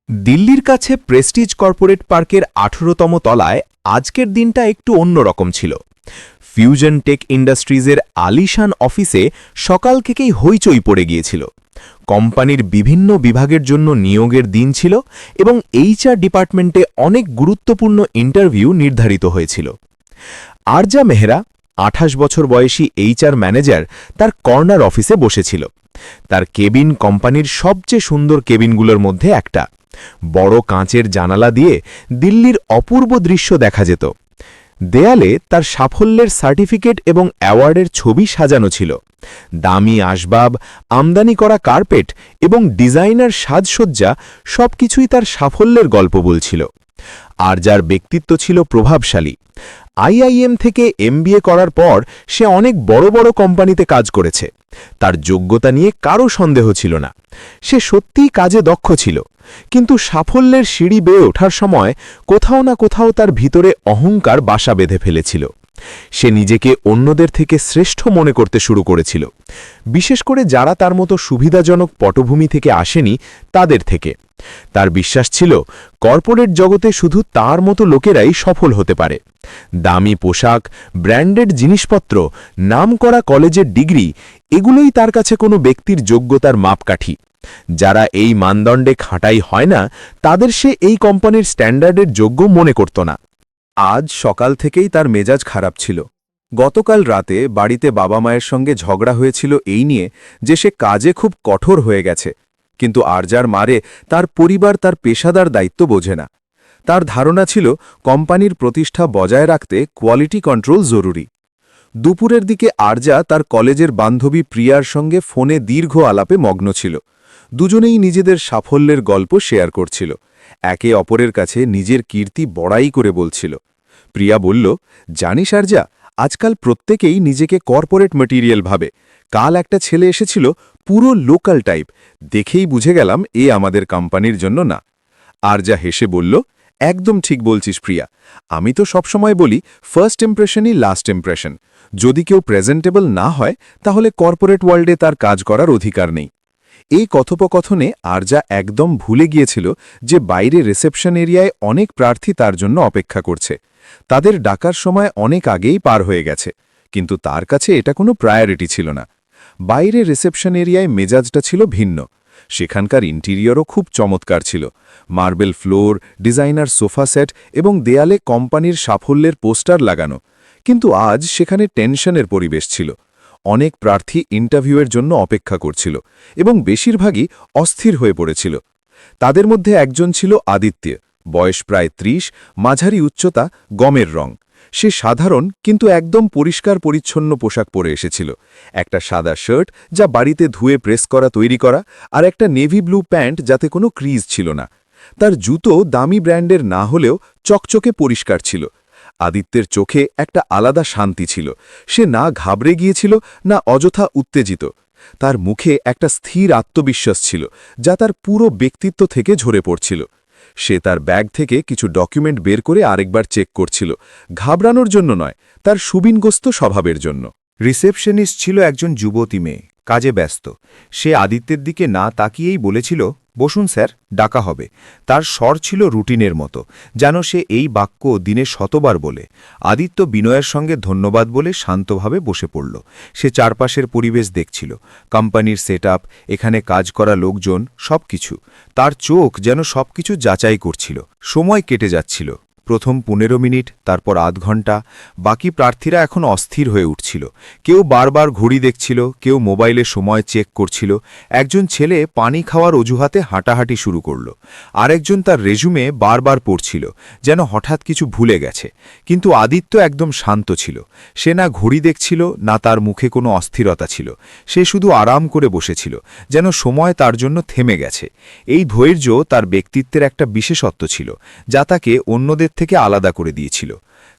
দিল্লির কাছে Prestige corporate পার্কের ১৮তম তলায় আজকের দিনটা একটু অন্যরকম ছিল। ফিউশন টেক ইন্ডাস্ট্রিজের আলিশান অফিসে সকাল থেকেই হইচই পড়ে গিয়েছিল। কোম্পানির বিভিন্ন বিভাগের জন্য নিয়োগের দিন ছিল এবং এইচআর ডিপার্টমেন্টে অনেক গুরুত্বপূর্ণ ইন্টারভিউ নির্ধারিত হয়েছিল। আরজা মেহরা ২৮ বছর বয়সী এইচআর ম্যানেজার তার কর্নার অফিসে বসেছিল। তার কেবিন কোম্পানির সবচেয়ে সুন্দর কেবিনগুলোর মধ্যে একটা। বড় কাঁচের জানালা দিয়ে দিল্লির অপূর্ব দৃশ্য দেখা যেত। দেয়ালে তার সাফল্যের সার্টিফিকেট এবং অ্যাওয়ার্ডের ছবি সাজানো ছিল। দামি আসবাব, আমদানি করা কার্পেট এবং ডিজাইনার সাজসজ্জা সবকিছুই তার সাফল্যের গল্প বলছিল। আর যার ব্যক্তিত্ব ছিল প্রভাবশালী। আইআইএম থেকে এমবিএ করার পর সে অনেক বড় বড় কোম্পানিতে কাজ করেছে। তার যোগ্যতা নিয়ে কারও সন্দেহ ছিল না। সে সত্যিই কাজে দক্ষ ছিল, কিন্তু সাফল্যের সিঁড়ি বেয়ে ওঠার সময় কোথাও না কোথাও তার ভিতরে অহংকার বাসা বেঁধে ফেলেছিল। সে নিজেকে অন্যদের থেকে শ্রেষ্ঠ মনে করতে শুরু করেছিল, বিশেষ করে যারা তার মতো সুবিধাজনক পটভূমি থেকে আসেনি তাদের থেকে। তার বিশ্বাস ছিল কর্পোরেট জগতে শুধু তার মতো লোকেরাই সফল হতে পারে। দামি পোশাক, ব্র্যান্ডেড জিনিসপত্র, নামকরা কলেজের ডিগ্রি, এগুলোই তার কাছে কোনো ব্যক্তির যোগ্যতার মাপকাঠি। যারা এই মানদণ্ডে খাঁটাই হয় না, তাদের সে এই কোম্পানির স্ট্যান্ডার্ডের যোগ্য মনে করত না। আজ সকাল থেকেই তার মেজাজ খারাপ ছিল। গতকাল রাতে বাড়িতে বাবা মায়ের সঙ্গে ঝগড়া হয়েছিল এই নিয়ে যে সে কাজে খুব কঠোর হয়ে গেছে, কিন্তু আরজার মারে তার পরিবার তার পেশাদার দায়িত্ব বোঝে না। তার ধারণা ছিল কোম্পানির প্রতিষ্ঠা বজায় রাখতে কোয়ালিটি কন্ট্রোল জরুরি। দুপুরের দিকে আরজা তার কলেজের বান্ধবী প্রিয়ার সঙ্গে ফোনে দীর্ঘ আলাপে মগ্ন ছিল। দুজনেই নিজেদের সাফল্যের গল্প শেয়ার করছিল, একে অপরের কাছে নিজের কীর্তি বড়াই করে বলছিল। প্রিয়া বলল, জানিস আরজা, আজকাল প্রত্যেকেই নিজেকে কর্পোরেট ম্যাটেরিয়াল ভাবে। কাল একটা ছেলে এসেছিল, পুরো লোকাল টাইপ, দেখেই বুঝে গেলাম এ আমাদের কোম্পানির জন্য না। আরজা হেসে বলল, একদম ঠিক বলছিস প্রিয়া, আমি তো সবসময় বলি ফার্স্ট ইমপ্রেশনই লাস্ট ইমপ্রেশন। যদি কেউ প্রেজেন্টেবল না হয় তাহলে কর্পোরেট ওয়ার্ল্ডে তার কাজ করার অধিকার নেই। এই কথোপকথনে আরজা একদম ভুলে গিয়েছিল যে বাইরে রিসেপশন এরিয়ায় অনেক প্রার্থী তার জন্য অপেক্ষা করছে। তাদের ডাকার সময় অনেক আগেই পার হয়ে গেছে, কিন্তু তার কাছে এটা কোনো প্রায়োরিটি ছিল না। বাইরে রিসেপশন এরিয়ায় মেজাজটা ছিল ভিন্ন। সেখানকার ইন্টেরিয়রও খুব চমৎকার ছিল, marble floor, designer sofa set এবং দেয়ালে কোম্পানির সাফল্যের পোস্টার লাগানো। কিন্তু আজ সেখানে টেনশনের পরিবেশ ছিল। অনেক প্রার্থী ইন্টারভিউয়ের জন্য অপেক্ষা করছিল এবং বেশিরভাগই অস্থির হয়ে পড়েছিল। তাদের মধ্যে একজন ছিল আদিত্য, বয়স প্রায় ৩০, মাঝারি উচ্চতা, গমের রং। সে সাধারণ কিন্তু একদম পরিষ্কার পরিচ্ছন্ন পোশাক পরে এসেছিল। একটা সাদা শার্ট যা বাড়িতে ধুয়ে প্রেস করা তৈরি করা, আর একটা নেভি ব্লু প্যান্ট যাতে কোনো ক্রিজ ছিল না। তার জুতো দামি ব্র্যান্ডের না হলেও চকচকে পরিষ্কার ছিল। আদিত্যের চোখে একটা আলাদা শান্তি ছিল। সে না ঘাবড়ে গিয়েছিল না অযথা উত্তেজিত। তার মুখে একটা স্থির আত্মবিশ্বাস ছিল যা তার পুরো ব্যক্তিত্ব থেকে ঝরে পড়ছিল। সে তার ব্যাগ থেকে কিছু ডকুমেন্ট বের করে আরেকবার চেক করছিল, ঘাবড়ানোর জন্য নয়, তার সুবিন্যস্ত স্বভাবের জন্য। রিসেপশনিস্ট ছিল একজন যুবতী মেয়ে, কাজে ব্যস্ত। সে আদিত্যের দিকে না তাকিয়েই বলেছিল, বসুন স্যার, ডাকা হবে। তার স্বর ছিল রুটিনের মতো, যেন সে এই বাক্য দিনে শতবার বলে। আদিত্য বিনয়ের সঙ্গে ধন্যবাদ বলে শান্তভাবে বসে পড়ল। সে চারপাশের পরিবেশ দেখছিল, কোম্পানির সেটআপ, এখানে কাজ করা লোকজন, সবকিছু। তার চোখ যেন সবকিছু যাচাই করছিল। সময় কেটে যাচ্ছিল, প্রথম ১৫ মিনিট, তারপর আধ ঘন্টা। বাকি প্রার্থীরা এখন অস্থির হয়ে উঠছিল। কেউ বারবার ঘড়ি দেখছিল, কেউ মোবাইলে সময় চেক করছিল। একজন ছেলে পানি খাওয়ার অজুহাতে হাঁটাহাঁটি শুরু করল। আরেকজন তার রেজুমে বারবার পড়ছিল, যেন হঠাৎ কিছু ভুলে গেছে। কিন্তু আদিত্য একদম শান্ত ছিল। সে না ঘড়ি দেখছিল, না তার মুখে কোনো অস্থিরতা ছিল। সে শুধু আরাম করে বসেছিল, যেন সময় তার জন্য থেমে গেছে। এই ধৈর্য তার ব্যক্তিত্বের একটা বিশেষত্ব ছিল, যা তাকে অন্যদের থেকে আলাদা করে দিয়েছিল।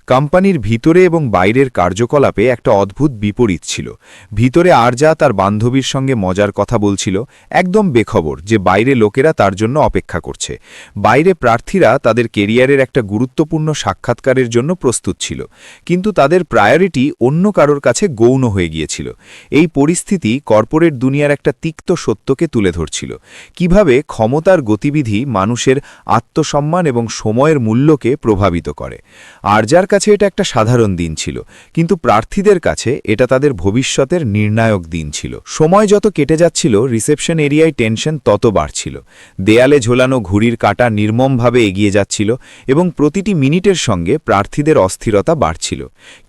কোম্পানির ভিতরে এবং বাইরের কার্যকলাপে একটা অদ্ভুত বিপরীত ছিল। ভিতরে আরজা তার বান্ধবীর সঙ্গে মজার কথা বলছিল, একদম বেখবর যে বাইরে লোকেরা তার জন্য অপেক্ষা করছে। বাইরে প্রার্থীরা তাদের কেরিয়ারের একটা গুরুত্বপূর্ণ সাক্ষাৎকারের জন্য প্রস্তুত ছিল, কিন্তু তাদের প্রায়োরিটি অন্য কারোর কাছে গৌণ হয়ে গিয়েছিল। এই পরিস্থিতি কর্পোরেট দুনিয়ার একটা তিক্ত সত্যকে তুলে ধরছিল, কিভাবে ক্ষমতার গতিবিধি মানুষের আত্মসম্মান এবং সময়ের মূল্যকে প্রভাবিত করে। আরজার কাছে এটা একটা সাধারণ দিন ছিল, কিন্তু প্রার্থীদের কাছে এটা তাদের ভবিষ্যতের নির্ণায়ক দিন ছিল। সময় যত কেটে যাচ্ছিল, রিসেপশন এরিয়ায় টেনশন তত বাড়ছিল। দেয়ালে ঝোলানো ঘুড়ির কাঁটা নির্মমভাবে এগিয়ে যাচ্ছিল এবং প্রতিটি মিনিটের সঙ্গে প্রার্থীদের অস্থিরতা বাড়ছিল।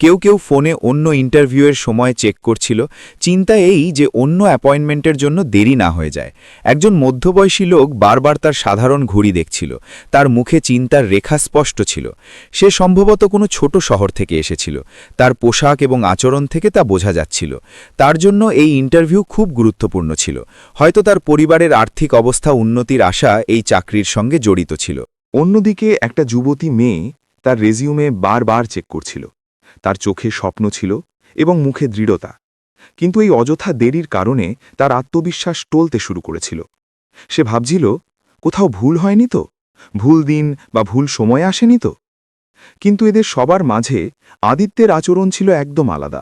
কেউ কেউ ফোনে অন্য ইন্টারভিউয়ের সময় চেক করছিল, চিন্তা এই যে অন্য অ্যাপয়েন্টমেন্টের জন্য দেরি না হয়ে যায়। একজন মধ্যবয়সী লোক বারবার তার সাধারণ ঘড়ি দেখছিল, তার মুখে চিন্তার রেখা স্পষ্ট ছিল। সে সম্ভবত কোনো ছোট শহর থেকে এসেছিল, তার পোশাক এবং আচরণ থেকে তা বোঝা যাচ্ছিল। তার জন্য এই ইন্টারভিউ খুব গুরুত্বপূর্ণ ছিল। হয়তো তার পরিবারের আর্থিক অবস্থা উন্নতির আশা এই চাকরির সঙ্গে জড়িত ছিল। অন্যদিকে একটা যুবতী মেয়ে তার রেজিউমে বারবার চেক করছিল। তার চোখে স্বপ্ন ছিল এবং মুখে দৃঢ়তা, কিন্তু এই অযথা দেরির কারণে তার আত্মবিশ্বাস টলতে শুরু করেছিল। সে ভাবছিল, কোথাও ভুল হয়নি তো, ভুল দিন বা ভুল সময়ে আসেনি তো। কিন্তু এদের সবার মাঝে আদিত্যের আচরণ ছিল একদম আলাদা।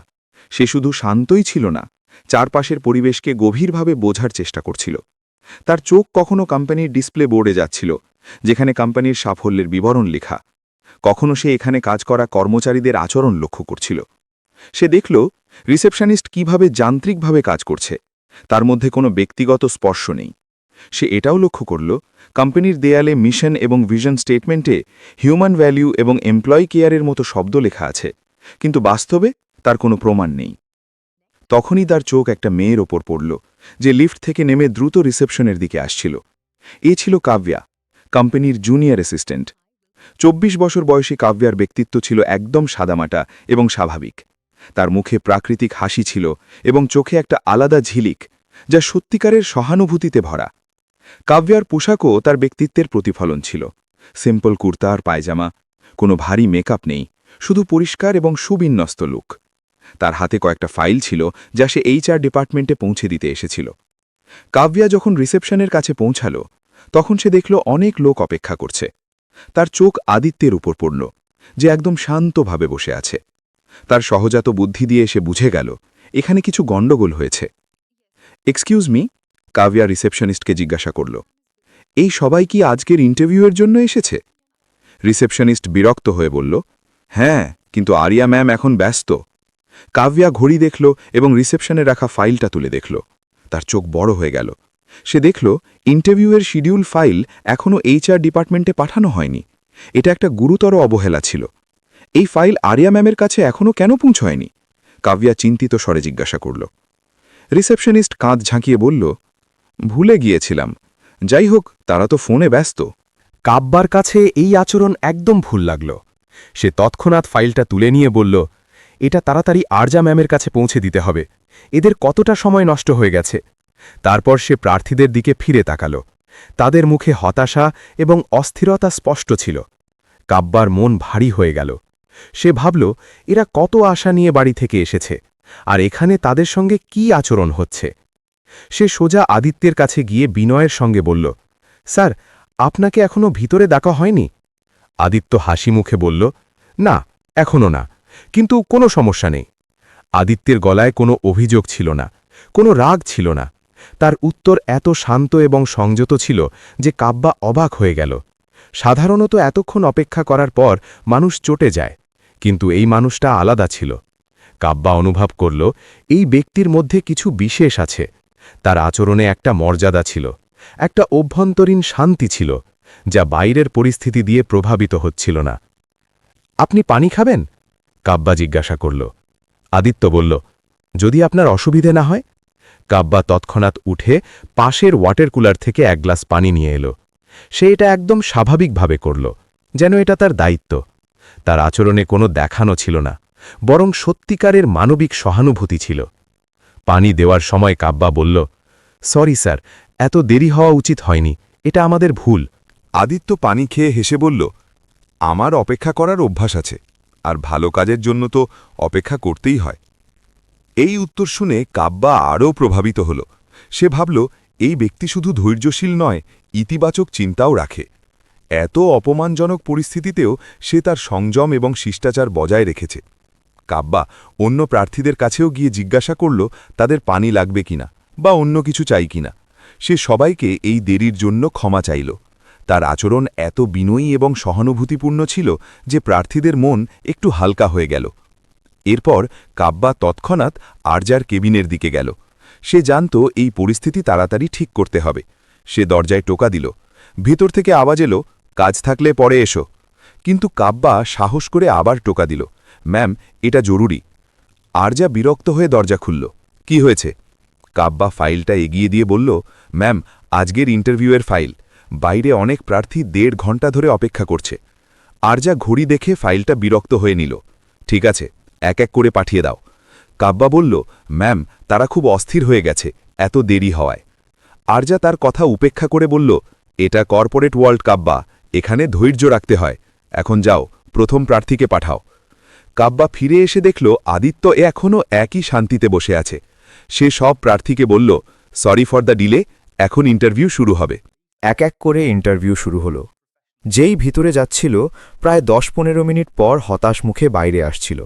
সে শুধু শান্তই ছিল না, চারপাশের পরিবেশকে গভীরভাবে বোঝার চেষ্টা করছিল। তার চোখ কখনো কোম্পানির ডিসপ্লে বোর্ডে যাচ্ছিল, যেখানে কোম্পানির সাফল্যের বিবরণ লেখা। কখনো সে এখানে কাজ করা কর্মচারীদের আচরণ লক্ষ্য করছিল। সে দেখল রিসেপশনিস্ট কিভাবে যান্ত্রিকভাবে কাজ করছে, তার মধ্যে কোনো ব্যক্তিগত স্পর্শ নেই। সে এটাও লক্ষ্য করল, কোম্পানির দেয়ালে মিশন এবং ভিশন স্টেটমেন্টে হিউম্যান ভ্যালু এবং এমপ্লয়ি কেয়ারের মতো শব্দ লেখা আছে, কিন্তু বাস্তবে তার কোনো প্রমাণ নেই। তখনই তার চোখ একটা মেয়ের ওপর পড়ল, যে লিফট থেকে নেমে দ্রুত রিসেপশনের দিকে আসছিল। এ ছিল কাব্যা, কোম্পানির জুনিয়র অ্যাসিস্ট্যান্ট। ২৪ বছর বয়সী কাব্যার ব্যক্তিত্ব ছিল একদম সাদামাটা এবং স্বাভাবিক। তার মুখে প্রাকৃতিক হাসি ছিল এবং চোখে একটা আলাদা ঝিলিক, যা সত্যিকারের সহানুভূতিতে ভরা। কাব্যার পোশাকও তার ব্যক্তিত্বের প্রতিফলন ছিল। সিম্পল কুর্তা আর পায়জামা, কোনো ভারী মেকআপ নেই, শুধু পরিষ্কার এবং সুবিন্যস্ত লুক। তার হাতে কয়েকটা ফাইল ছিল, যা সে HR ডিপার্টমেন্টে পৌঁছে দিতে এসেছিল। কাব্যা যখন রিসেপশনের কাছে পৌঁছাল, তখন সে দেখল অনেক লোক অপেক্ষা করছে। তার চোখ আদিত্যের উপর পড়ল, যে একদম শান্তভাবে বসে আছে। তার সহজাত বুদ্ধি দিয়ে সে বুঝে গেল এখানে কিছু গণ্ডগোল হয়েছে। এক্সকিউজ মি, কাব্যা রিসেপশনিস্টকে জিজ্ঞাসা করল, এই সবাই কি আজকের ইন্টারভিউয়ের জন্য এসেছে? রিসেপশনিস্ট বিরক্ত হয়ে বলল, হ্যাঁ, কিন্তু আরিয়া ম্যাম এখন ব্যস্ত। কাব্যা ঘড়ি দেখল এবং রিসেপশনে রাখা ফাইলটা তুলে দেখল। তার চোখ বড় হয়ে গেল। সে দেখল ইন্টারভিউয়ের শিডিউল ফাইল এখনও HR ডিপার্টমেন্টে পাঠানো হয়নি। এটা একটা গুরুতর অবহেলা ছিল। এই ফাইল আরিয়া ম্যামের কাছে এখনও কেন পৌঁছয়নি? কাব্যা চিন্তিত স্বরে জিজ্ঞাসা করল। রিসেপশনিস্ট কাঁধ ঝাঁকিয়ে বলল, ভুলে গিয়েছিলাম। যাই হোক, তারা তো ফোনে ব্যস্ত। কাব্যার কাছে এই আচরণ একদম ভুল লাগল। সে তৎক্ষণাৎ ফাইলটা তুলে নিয়ে বলল, এটা তাড়াতাড়ি আরজা ম্যামের কাছে পৌঁছে দিতে হবে। এদের কতটা সময় নষ্ট হয়ে গেছে। তারপর সে প্রার্থীদের দিকে ফিরে তাকাল। তাদের মুখে হতাশা এবং অস্থিরতা স্পষ্ট ছিল। কাব্যার মন ভারী হয়ে গেল। সে ভাবল, এরা কত আশা নিয়ে বাড়ি থেকে এসেছে, আর এখানে তাদের সঙ্গে কি আচরণ হচ্ছে। সে সোজা আদিত্যের কাছে গিয়ে বিনয়ের সঙ্গে বলল, স্যার, আপনাকে এখনও ভিতরে ডাকা হয়নি? আদিত্য হাসি মুখে বলল, না, এখনও না, কিন্তু কোনো সমস্যা নেই। আদিত্যের গলায় কোনো অভিযোগ ছিল না, কোনো রাগ ছিল না। তার উত্তর এত শান্ত এবং সংযত ছিল যে কাব্যা অবাক হয়ে গেল। সাধারণত এতক্ষণ অপেক্ষা করার পর মানুষ চটে যায়, কিন্তু এই মানুষটা আলাদা ছিল। কাব্যা অনুভব করল এই ব্যক্তির মধ্যে কিছু বিশেষ আছে। তার আচরণে একটা মর্যাদা ছিল, একটা অভ্যন্তরীণ শান্তি ছিল, যা বাইরের পরিস্থিতি দিয়ে প্রভাবিত হচ্ছিল না। আপনি পানি খাবেন? কাব্যা জিজ্ঞাসা করল। আদিত্য বলল, যদি আপনার অসুবিধে না হয়। কাব্যা তৎক্ষণাৎ উঠে পাশের ওয়াটার কুলার থেকে এক গ্লাস পানি নিয়ে এলো। সে এটা একদম স্বাভাবিকভাবে করল, যেন এটা তার দায়িত্ব। তার আচরণে কোনো দেখানো ছিল না, বরং সত্যিকারের মানবিক সহানুভূতি ছিল। পানি দেওয়ার সময় কাব্যা বলল, সরি স্যার, এত দেরি হওয়া উচিত হয়নি, এটা আমাদের ভুল। আদিত্য পানি খেয়ে হেসে বলল, আমার অপেক্ষা করার অভ্যাস আছে। আর ভালো কাজের জন্য তো অপেক্ষা করতেই হয়। এই উত্তর শুনে কাব্যা আরও প্রভাবিত হল। সে ভাবল, এই ব্যক্তি শুধু ধৈর্যশীল নয়, ইতিবাচক চিন্তাও রাখে। এত অপমানজনক পরিস্থিতিতেও সে তার সংযম এবং শিষ্টাচার বজায় রেখেছে। কাব্যা অন্য প্রার্থীদের কাছেও গিয়ে জিজ্ঞাসা করল তাদের পানি লাগবে কিনা বা অন্য কিছু চাই কিনা। সে সবাইকে এই দেরির জন্য ক্ষমা চাইল। তার আচরণ এত বিনয়ী এবং সহানুভূতিপূর্ণ ছিল যে প্রার্থীদের মন একটু হালকা হয়ে গেল। এরপর কাব্যা তৎক্ষণাৎ আরজার কেবিনের দিকে গেল। সে জানত এই পরিস্থিতি তাড়াতাড়ি ঠিক করতে হবে। সে দরজায় টোকা দিল। ভেতর থেকে আওয়াজ এলো, কাজ থাকলে পরে এসো। কিন্তু কাব্যা সাহস করে আবার টোকা দিল, ম্যাম, এটা জরুরি। আরজা বিরক্ত হয়ে দরজা খুলল। কি হয়েছে? কাব্যা ফাইলটা এগিয়ে দিয়ে বলল, ম্যাম, আজকের ইন্টারভিউয়ের ফাইল। বাইরে অনেক প্রার্থী 1.5 ঘন্টা ধরে অপেক্ষা করছে। আরজা ঘড়ি দেখে ফাইলটা বিরক্ত হয়ে নিল। ঠিক আছে, এক এক করে পাঠিয়ে দাও। কাব্যা বলল, ম্যাম, তারা খুব অস্থির হয়ে গেছে এত দেরি হওয়ায়। আরজা তার কথা উপেক্ষা করে বলল, এটা কর্পোরেট ওয়ার্ল্ড কাব্যা, এখানে ধৈর্য রাখতে হয়। এখন যাও, প্রথম প্রার্থীকে পাঠাও। কাব্যা ফিরে এসে দেখল আদিত্য এখনও একই শান্তিতে বসে আছে। সে সব প্রার্থীকে বলল, সরি ফর দ্য ডিলে, এখন ইন্টারভিউ শুরু হবে। এক এক করে ইন্টারভিউ শুরু হলো। যেই ভিতরে যাচ্ছিল প্রায় 10-15 মিনিট পর হতাশ মুখে বাইরে আসছিল।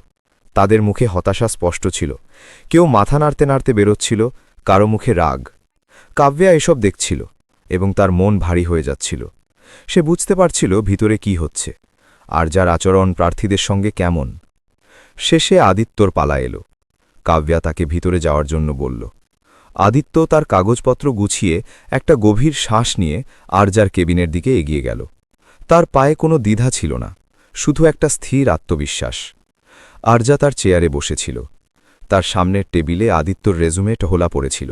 তাদের মুখে হতাশা স্পষ্ট ছিল। কেউ মাথা নাড়তে নাড়তে বেরোচ্ছিল, কারো মুখে রাগ। কাব্যা এসব দেখছিল এবং তার মন ভারী হয়ে যাচ্ছিল। সে বুঝতে পারছিল ভিতরে কি হচ্ছে, আর যার আচরণ প্রার্থীদের সঙ্গে কেমন। শেষে আদিত্যর পালা এলো। কাব্যা তাকে ভিতরে যাওয়ার জন্য বলল। আদিত্য তার কাগজপত্র গুছিয়ে একটা গভীর শ্বাস নিয়ে আরজার কেবিনের দিকে এগিয়ে গেল। তার পায়ে কোনো দ্বিধা ছিল না, শুধু একটা স্থির আত্মবিশ্বাস। আরজা তার চেয়ারে বসেছিল। তার সামনের টেবিলে আদিত্যর রেজুমে টহলা পড়েছিল।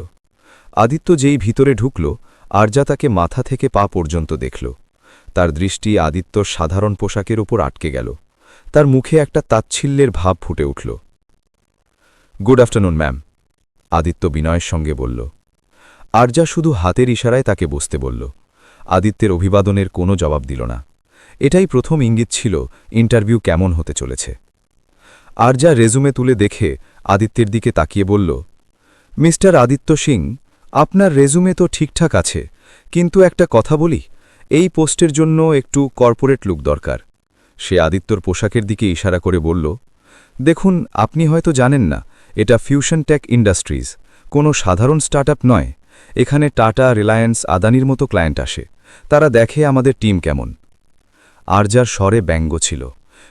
আদিত্য যেই ভিতরে ঢুকল, আরজা তাকে মাথা থেকে পা পর্যন্ত দেখল। তার দৃষ্টি আদিত্যর সাধারণ পোশাকের ওপর আটকে গেল। তার মুখে একটা তাচ্ছিল্যের ভাব ফুটে উঠল। গুড আফটারনুন ম্যাম, আদিত্য বিনয়ের সঙ্গে বলল। আরজা শুধু হাতের ইশারায় তাকে বসতে বলল। আদিত্যের অভিবাদনের কোনো জবাব দিল না। এটাই প্রথম ইঙ্গিত ছিল ইন্টারভিউ কেমন হতে চলেছে। আরজা রেজুমে তুলে দেখে আদিত্যের দিকে তাকিয়ে বলল, মিস্টার আদিত্য সিং, আপনার রেজুমে তো ঠিকঠাক আছে, কিন্তু একটা কথা বলি, এই পোস্টের জন্য একটু কর্পোরেট লুক দরকার। সে আদিত্যর পোশাকের দিকে ইশারা করে বলল, দেখুন, আপনি হয়তো জানেন না, এটা ফিউশন টেক ইন্ডাস্ট্রিজ, কোনো সাধারণ স্টার্টআপ নয়। এখানে টাটা, রিলায়েন্স, আদানির মতো ক্লায়েন্ট আসে। তারা দেখে আমাদের টিম কেমন। আরজার স্বরে ব্যঙ্গ ছিল।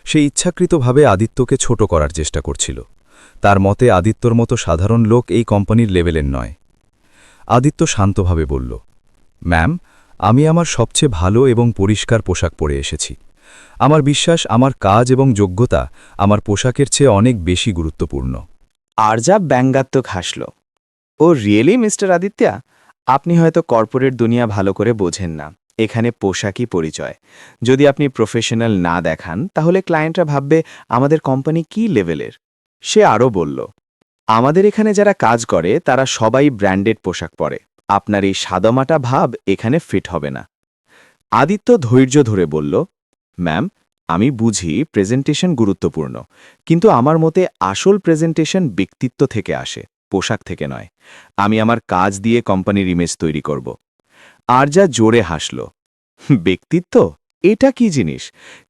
সে ইচ্ছাকৃতভাবে আদিত্যকে ছোট করার চেষ্টা করছিল। তার মতে আদিত্যর মতো সাধারণ লোক এই কোম্পানির লেভেলের নয়। আদিত্য শান্তভাবে বলল, ম্যাম, আমি আমার সবচেয়ে ভালো এবং পরিষ্কার পোশাক পরে এসেছি। আমার বিশ্বাস আমার কাজ এবং যোগ্যতা আমার পোশাকের চেয়ে অনেক বেশি গুরুত্বপূর্ণ। আরজা ব্যঙ্গাত্মক হাসল। ও রিয়েলি মিস্টার আদিত্যা, আপনি হয়তো কর্পোরেট দুনিয়া ভালো করে বোঝেন না। এখানে পোশাকই পরিচয়। যদি আপনি প্রফেশনাল না দেখান, তাহলে ক্লায়েন্টরা ভাববে আমাদের কোম্পানি কী লেভেলের। সে আরও বলল, আমাদের এখানে যারা কাজ করে তারা সবাই ব্র্যান্ডেড পোশাক পরে। আপনার এই সাদামাটা ভাব এখানে ফিট হবে না। আদিত্য ধৈর্য ধরে বলল, ম্যাম, আমি বুঝি প্রেজেন্টেশন গুরুত্বপূর্ণ, কিন্তু আমার মতে আসল প্রেজেন্টেশন ব্যক্তিত্ব থেকে আসে, পোশাক থেকে নয়। আমি আমার কাজ দিয়ে কোম্পানির ইমেজ তৈরি করব। আরজা জোরে হাসল। ব্যক্তিত্ব? এটা কি জিনিস?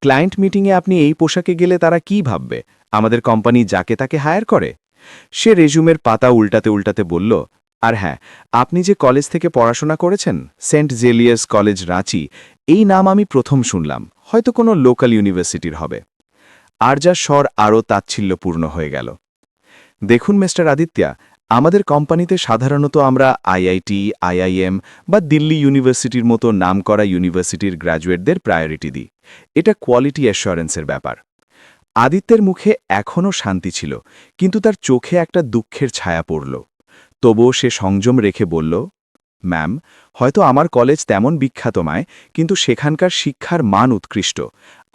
ক্লায়েন্ট মিটিংয়ে আপনি এই পোশাকে গেলে তারা কি ভাববে? আমাদের কোম্পানি যাকে তাকে হায়ার করে? সে রেজুমের পাতা উল্টাতে উল্টাতে বলল, আর হ্যাঁ, আপনি যে কলেজ থেকে পড়াশোনা করেছেন, সেন্ট জেলিয়ার্স কলেজ, রাঁচি, এই নাম আমি প্রথম শুনলাম। হয়তো কোনো লোকাল ইউনিভার্সিটির হবে। আরজার স্বর আরও তাচ্ছিল্যপূর্ণ হয়ে গেল। দেখুন মিস্টার আদিত্যা, আমাদের কোম্পানিতে সাধারণত আমরা আইআইটি, আইআইএম বা দিল্লি ইউনিভার্সিটির মতো নামকরা ইউনিভার্সিটির গ্র্যাজুয়েটদের প্রায়োরিটি দিই। এটা কোয়ালিটি অ্যাসুরেন্সের ব্যাপার। আদিত্যের মুখে এখনও শান্তি ছিল, কিন্তু তার চোখে একটা দুঃখের ছায়া পড়ল। তবুও সে সংযম রেখে বলল, ম্যাম, হয়তো আমার কলেজ তেমন বিখ্যাত নয়, কিন্তু সেখানকার শিক্ষার মান উৎকৃষ্ট।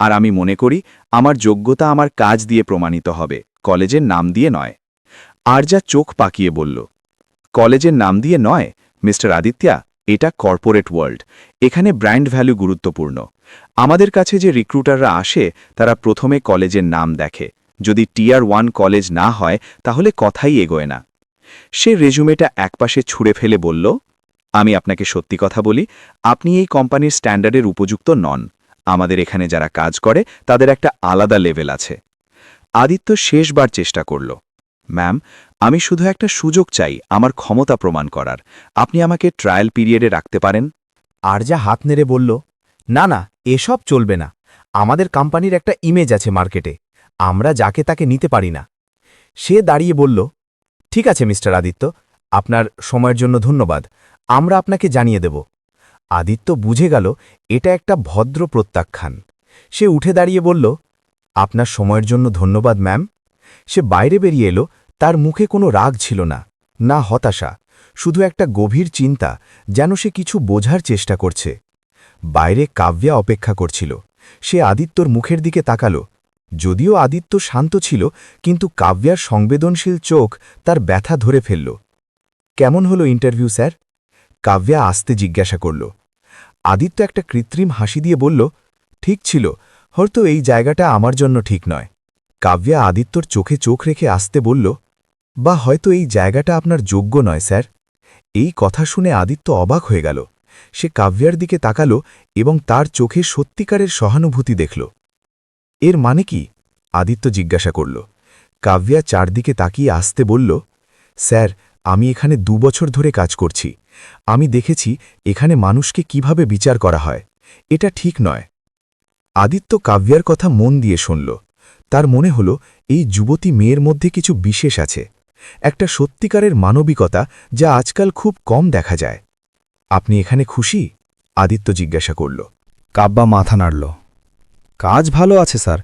আর আমি মনে করি আমার যোগ্যতা আমার কাজ দিয়ে প্রমাণিত হবে, কলেজের নাম দিয়ে নয়। আরজা চোখ পাকিয়ে বলল, কলেজের নাম দিয়ে নয়? মিস্টার আদিত্যা, এটা কর্পোরেট ওয়ার্ল্ড, এখানে ব্র্যান্ড ভ্যালু গুরুত্বপূর্ণ। আমাদের কাছে যে রিক্রুটাররা আসে তারা প্রথমে কলেজের নাম দেখে, যদি টিয়ার 1 কলেজ না হয় তাহলে কথাই এগোয় না। সে রেজুমেটা একপাশে ছুঁড়ে ফেলে বলল, আমি আপনাকে সত্যি কথা বলি, আপনি এই কোম্পানির স্ট্যান্ডার্ডের উপযুক্ত নন। আমাদের এখানে যারা কাজ করে তাদের একটা আলাদা লেভেল আছে। আদিত্য শেষবার চেষ্টা করল, ম্যাম, আমি শুধু একটা সুযোগ চাই আমার ক্ষমতা প্রমাণ করার। আপনি আমাকে ট্রায়াল পিরিয়ডে রাখতে পারেন? আরজা হাত নেড়ে বলল, না না, এসব চলবে না। আমাদের কোম্পানির একটা ইমেজ আছে মার্কেটে, আমরা যাকে তাকে নিতে পারি না। সে দাঁড়িয়ে বলল, ঠিক আছে মিস্টার আদিত্য, আপনার সময়ের জন্য ধন্যবাদ, আমরা আপনাকে জানিয়ে দেব। আদিত্য বুঝে গেল এটা একটা ভদ্র প্রত্যাখ্যান। সে উঠে দাঁড়িয়ে বলল, আপনার সময়ের জন্য ধন্যবাদ ম্যাম। সে বাইরে বেরিয়ে এলো, তার মুখে কোনো রাগ ছিল না, না হতাশা, শুধু একটা গভীর চিন্তা, যেন সে কিছু বোঝার চেষ্টা করছে। বাইরে কাব্যা অপেক্ষা করছিল। সে আদিত্যর মুখের দিকে তাকাল। যদিও আদিত্য শান্ত ছিল, কিন্তু কাব্যার সংবেদনশীল চোখ তার ব্যথা ধরে ফেলল। কেমন হলো ইন্টারভিউ স্যার? কাব্যা আস্তে জিজ্ঞাসা করল। আদিত্য একটা কৃত্রিম হাসি দিয়ে বলল, ঠিক ছিল, হয়তো এই জায়গাটা আমার জন্য ঠিক নয়। কাব্যা আদিত্যর চোখে চোখ রেখে আসতে বলল, বা হয়তো এই জায়গাটা আপনার যোগ্য নয় স্যার। এই কথা শুনে আদিত্য অবাক হয়ে গেল। সে কাব্যার দিকে তাকাল এবং তার চোখে সত্যিকারের সহানুভূতি দেখল। এর মানে কি? আদিত্য জিজ্ঞাসা করল। কাব্যা চারদিকে তাকিয়ে আসতে বলল, স্যার, আমি এখানে 2 বছর ধরে কাজ করছি। আমি দেখেছি এখানে মানুষকে কিভাবে বিচার করা হয়। এটা ঠিক নয়। আদিত্য কাব্যার কথা মন দিয়ে শুনল। তার মনে হল এই যুবতী মেয়ের মধ্যে কিছু বিশেষ আছে, একটা সত্যিকারের মানবিকতা যা আজকাল খুব কম দেখা যায়। আপনি এখানে খুশি? আদিত্য জিজ্ঞাসা করল। কাব্যা মাথা নাড়ল। কাজ ভালো আছে স্যার,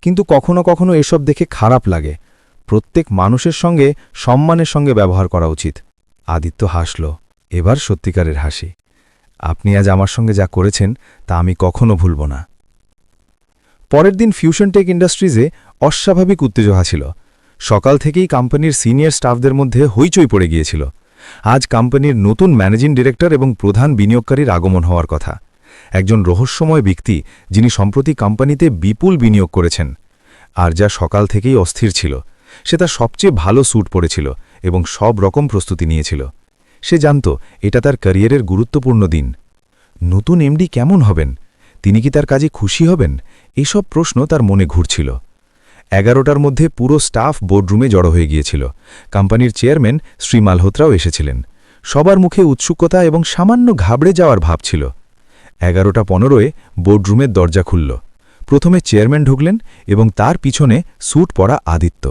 কিন্তু কখনো কখনো এসব দেখে খারাপ লাগে। প্রত্যেক মানুষের সঙ্গে সম্মানের সঙ্গে ব্যবহার করা উচিত। আদিত্য হাসল, এবার সত্যিকারের হাসি। আপনি আজ আমার সঙ্গে যা করেছেন তা আমি কখনো ভুলব না। পরের দিন ফিউশন টেক ইন্ডাস্ট্রিজে অস্বাভাবিক উত্তেজনা ছিল। সকাল থেকেই কোম্পানির সিনিয়র স্টাফদের মধ্যে হইচই পড়ে গিয়েছিল। আজ কোম্পানির নতুন ম্যানেজিং ডিরেক্টর এবং প্রধান বিনিয়োগকারীর আগমন হওয়ার কথা। একজন রহস্যময় ব্যক্তি যিনি সম্প্রতি কোম্পানিতে বিপুল বিনিয়োগ করেছেন। আর যা সকাল থেকেই অস্থির ছিল। সে তার সবচেয়ে ভালো স্যুট পরেছিল এবং সব রকম প্রস্তুতি নিয়েছিল। সে জানত এটা তার ক্যারিয়ারের গুরুত্বপূর্ণ দিন। নতুন এমডি কেমন হবেন? তিনি কি তার কাজে খুশি হবেন? এইসব প্রশ্ন তার মনে ঘুরছিল। 11টার মধ্যে পুরো স্টাফ বোর্ডরুমে জড়ো হয়ে গিয়েছিল। কোম্পানির চেয়ারম্যান শ্রী মালহোত্রাও এসেছিলেন। সবার মুখে উৎসুকতা এবং সামান্য ঘাবড়ে যাওয়ার ভাব ছিল। 11:15 বোর্ডরুমের দরজা খুলল। প্রথমে চেয়ারম্যান ঢুকলেন এবং তার পিছনে স্যুট পরা আদিত্য।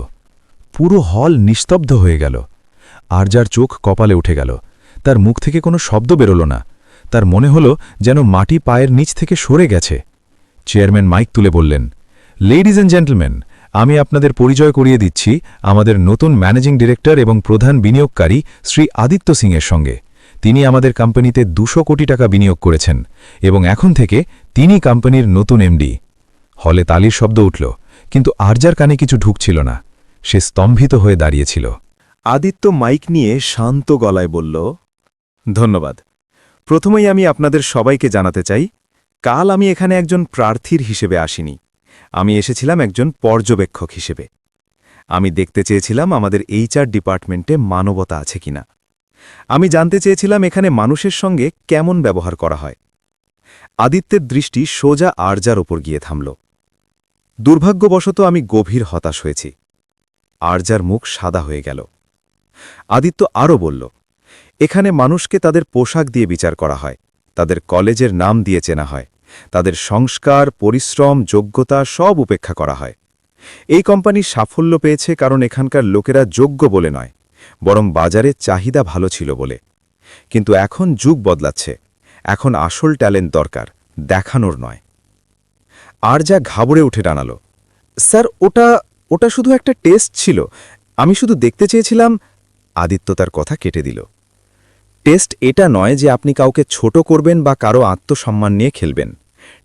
পুরো হল নিস্তব্ধ হয়ে গেল। আর যার চোখ কপালে উঠে গেল। তার মুখ থেকে কোনো শব্দ বেরোল না। তার মনে হল যেন মাটি পায়ের নিচ থেকে সরে গেছে। চেয়ারম্যান মাইক তুলে বললেন, লেডিজ অ্যান্ড জেন্টলম্যান, আমি আপনাদের পরিচয় করিয়ে দিচ্ছি আমাদের নতুন ম্যানেজিং ডিরেক্টর এবং প্রধান বিনিয়োগকারী শ্রী আদিত্য সিংয়ের সঙ্গে। তিনি আমাদের কোম্পানিতে 200 কোটি টাকা বিনিয়োগ করেছেন এবং এখন থেকে তিনি কোম্পানির নতুন এমডি। হলে তালির শব্দ উঠল, কিন্তু আরজার কানে কিছু ঢুকছিল না। সে স্তম্ভিত হয়ে দাঁড়িয়েছিল। আদিত্য মাইক নিয়ে শান্ত গলায় বলল, ধন্যবাদ। প্রথমেই আমি আপনাদের সবাইকে জানাতে চাই, কাল আমি এখানে একজন প্রার্থীর হিসেবে আসিনি। আমি এসেছিলাম একজন পর্যবেক্ষক হিসেবে। আমি দেখতে চেয়েছিলাম আমাদের এইচআর ডিপার্টমেন্টে মানবতা আছে কিনা। আমি জানতে চেয়েছিলাম এখানে মানুষের সঙ্গে কেমন ব্যবহার করা হয়। আদিত্যের দৃষ্টি সোজা আরজার ওপর গিয়ে থামল। দুর্ভাগ্যবশত আমি গভীর হতাশ হয়েছি। আরজার মুখ সাদা হয়ে গেল। আদিত্য আরও বলল, এখানে মানুষকে তাদের পোশাক দিয়ে বিচার করা হয়, তাদের কলেজের নাম দিয়ে চেনা হয়, তাদের সংস্কার, পরিশ্রম, যোগ্যতা সব উপেক্ষা করা হয়। এই কোম্পানি সাফল্য পেয়েছে কারণ এখানকার লোকেরা যোগ্য বলে নয়, বরং বাজারে চাহিদা ভালো ছিল বলে। কিন্তু এখন যুগ বদলাচ্ছে। এখন আসল ট্যালেন্ট দরকার, দেখানোর নয়। আর যা ঘাবড়ে উঠে টানাল, স্যার, ওটা শুধু একটা টেস্ট ছিল। আমি শুধু দেখতে চেয়েছিলাম। আদিত্য তার কথা কেটে দিল। টেস্ট এটা নয় যে আপনি কাউকে ছোট করবেন বা কারো আত্মসম্মান নিয়ে খেলবেন।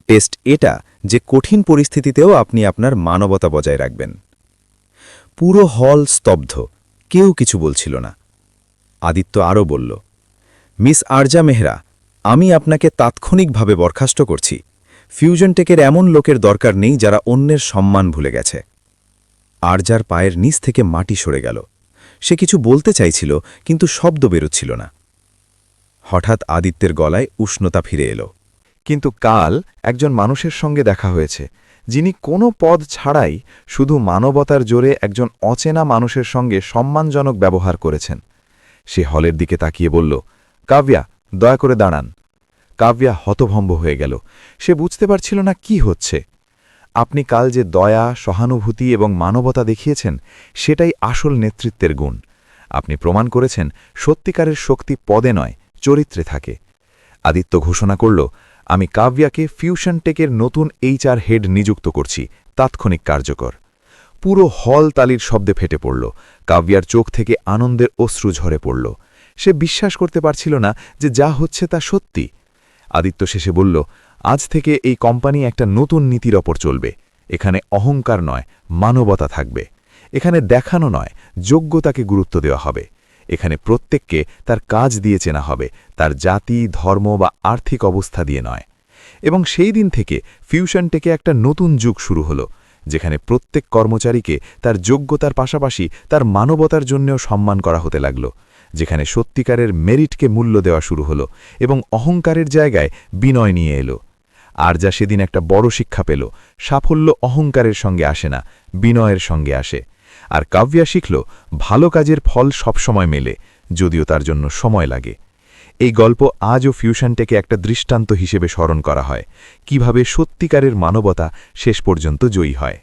টেস্ট এটা যে কঠিন পরিস্থিতিতেও আপনি আপনার মানবতা বজায় রাখবেন। পুরো হল স্তব্ধ, কেউ কিছু বলছিল না। আদিত্য আরও বলল, মিস আরজা মেহরা, আমি আপনাকে তাৎক্ষণিকভাবে বরখাস্ত করছি। ফিউশন টেকের এমন লোকের দরকার নেই যারা অন্যের সম্মান ভুলে গেছে। আরজার পায়ের নিচ থেকে মাটি সরে গেল। সে কিছু বলতে চাইছিল, কিন্তু শব্দ বেরোচ্ছিল না। হঠাৎ আদিত্যের গলায় উষ্ণতা ফিরে এলো। কিন্তু কাল একজন মানুষের সঙ্গে দেখা হয়েছে, যিনি কোনো পদ ছাড়াই শুধু মানবতার জোরে একজন অচেনা মানুষের সঙ্গে সম্মানজনক ব্যবহার করেছেন। সে হলের দিকে তাকিয়ে বলল, কাব্যা, দয়া করে দাঁড়ান। কাব্যা হতভম্ব হয়ে গেল। সে বুঝতে পারছিল না কি হচ্ছে। আপনি কাল যে দয়া, সহানুভূতি এবং মানবতা দেখিয়েছেন, সেটাই আসল নেতৃত্বের গুণ। আপনি প্রমাণ করেছেন সত্যিকারের শক্তি পদে নয়, চরিত্রে থাকে। আদিত্য ঘোষণা করল, আমি কাব্যাকে ফিউশন টেকের নতুন HR হেড নিযুক্ত করছি, তাৎক্ষণিক কার্যকর। পুরো হল তালির শব্দে ফেটে পড়ল। কাব্যার চোখ থেকে আনন্দের অশ্রু ঝরে পড়ল। সে বিশ্বাস করতে পারছিল না যে যা হচ্ছে তা সত্যি। আদিত্য শেষে বলল, আজ থেকে এই কোম্পানি একটা নতুন নীতির ওপর চলবে। এখানে অহংকার নয়, মানবতা থাকবে। এখানে দেখানো নয়, যোগ্যতাকে গুরুত্ব দেওয়া হবে। এখানে প্রত্যেককে তার কাজ দিয়ে চেনা হবে, তার জাতি, ধর্ম বা আর্থিক অবস্থা দিয়ে নয়। এবং সেই দিন থেকে ফিউশন টেকে একটা নতুন যুগ শুরু হলো, যেখানে প্রত্যেক কর্মচারীকে তার যোগ্যতার পাশাপাশি তার মানবতার জন্যও সম্মান করা হতে লাগল, যেখানে সত্যিকারের মেরিটকে মূল্য দেওয়া শুরু হলো এবং অহংকারের জায়গায় বিনয় নিয়ে এলো। আর যা সেদিন একটা বড় শিক্ষা পেল, সাফল্য অহংকারের সঙ্গে আসে না, বিনয়ের সঙ্গে আসে। আর কাব্যা শিখল, ভালো কাজের ফল সবসময় মেলে, যদিও তার জন্য সময় লাগে। এই গল্প আজও ফিউশন টেকে একটা দৃষ্টান্ত হিসেবে স্মরণ করা হয়, কিভাবে সত্যিকারের মানবতা শেষ পর্যন্ত জয়ী হয়।